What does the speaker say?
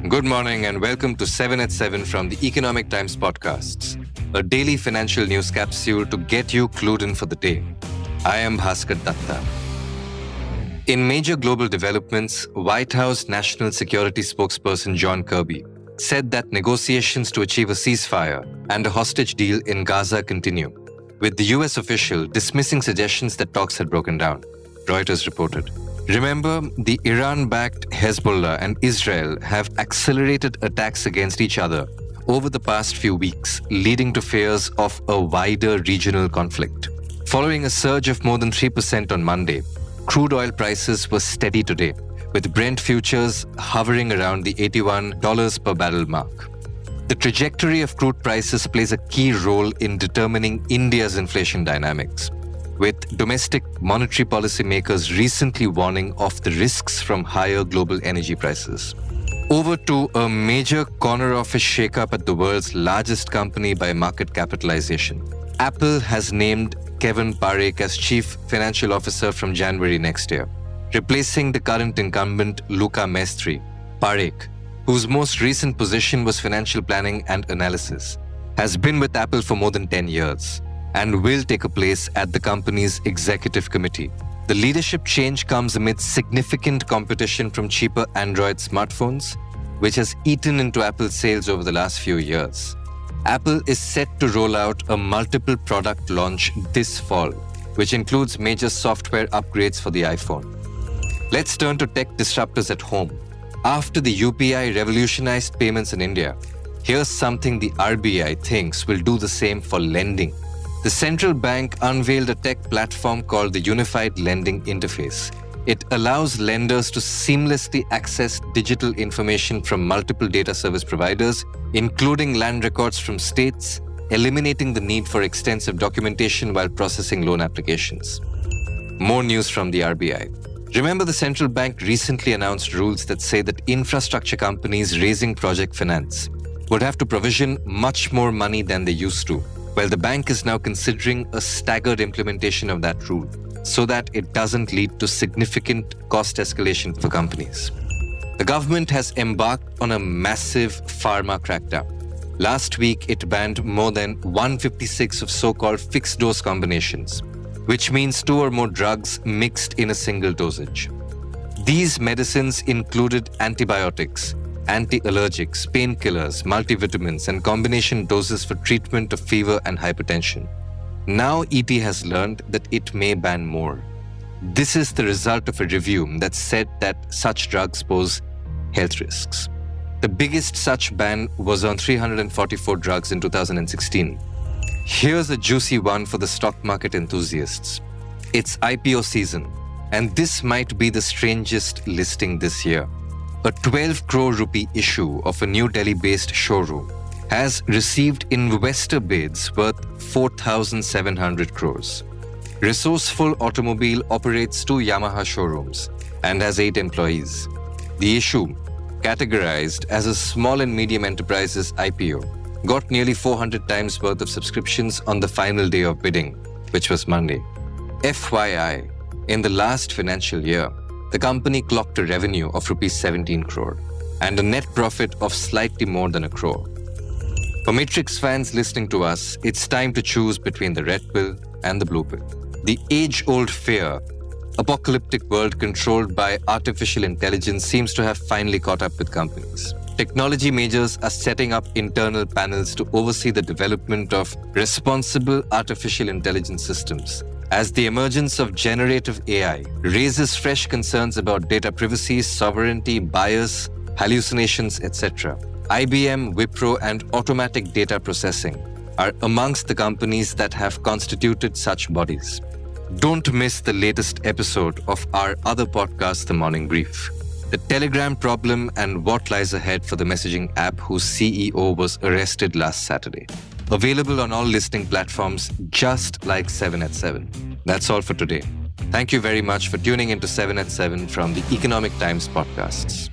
Good morning and welcome to 7 at 7 from the Economic Times podcasts, a daily financial news capsule to get you clued in for the day. I am Bhaskar Datta. In major global developments, White House National Security spokesperson John Kirby said that negotiations to achieve a ceasefire and a hostage deal in Gaza continue, with the US official dismissing suggestions that talks had broken down, Reuters reported. Remember, the Iran-backed Hezbollah and Israel have accelerated attacks against each other over the past few weeks, leading to fears of a wider regional conflict. Following a surge of more than 3% on Monday, crude oil prices were steady today, with Brent futures hovering around the $81 per barrel mark. The trajectory of crude prices plays a key role in determining India's inflation dynamics, with domestic monetary policy makers recently warning of the risks from higher global energy prices. Over to a major corner office shakeup at the world's largest company by market capitalization. Apple has named Kevin Parekh as Chief Financial Officer from January next year, replacing the current incumbent Luca Maestri. Parekh, whose most recent position was financial planning and analysis, has been with Apple for more than 10 years. And will take a place at the company's executive committee. The leadership change comes amid significant competition from cheaper Android smartphones, which has eaten into Apple's sales over the last few years. Apple is set to roll out a multiple product launch this fall, which includes major software upgrades for the iPhone. Let's turn to tech disruptors at home. After the UPI revolutionized payments in India, here's something the RBI thinks will do the same for lending. The central bank unveiled a tech platform called the Unified Lending Interface. It allows lenders to seamlessly access digital information from multiple data service providers, including land records from states, eliminating the need for extensive documentation while processing loan applications. More news from the RBI. Remember, the central bank recently announced rules that say that infrastructure companies raising project finance would have to provision much more money than they used to. Well, the bank is now considering a staggered implementation of that rule so that it doesn't lead to significant cost escalation for companies. The government has embarked on a massive pharma crackdown. Last week, it banned more than 156 of so-called fixed-dose combinations, which means 2 or more drugs mixed in a single dosage. These medicines included antibiotics, anti-allergics, painkillers, multivitamins, and combination doses for treatment of fever and hypertension. Now ET has learned that it may ban more. This is the result of a review that said that such drugs pose health risks. The biggest such ban was on 344 drugs in 2016. Here's a juicy one for the stock market enthusiasts. It's IPO season, and this might be the strangest listing this year. A 12 crore rupee issue of a New Delhi-based showroom has received investor bids worth 4,700 crores. Resourceful Automobile operates 2 Yamaha showrooms and has 8 employees. The issue, categorized as a small and medium enterprises IPO, got nearly 400 times worth of subscriptions on the final day of bidding, which was Monday. FYI, in the last financial year, the company clocked a revenue of Rs 17 crore and a net profit of slightly more than 1 crore. For Matrix fans listening to us, it's time to choose between the red pill and the blue pill. The age-old fear, apocalyptic world controlled by artificial intelligence, seems to have finally caught up with companies. Technology majors are setting up internal panels to oversee the development of responsible artificial intelligence systems, as the emergence of generative AI raises fresh concerns about data privacy, sovereignty, bias, hallucinations, etc. IBM, Wipro, and Automatic Data Processing are amongst the companies that have constituted such bodies. Don't miss the latest episode of our other podcast, The Morning Brief. The Telegram problem and what lies ahead for the messaging app whose CEO was arrested last Saturday. Available on all listening platforms, just like 7 at 7. That's all for today. Thank you very much for tuning into 7 at 7 from the Economic Times podcasts.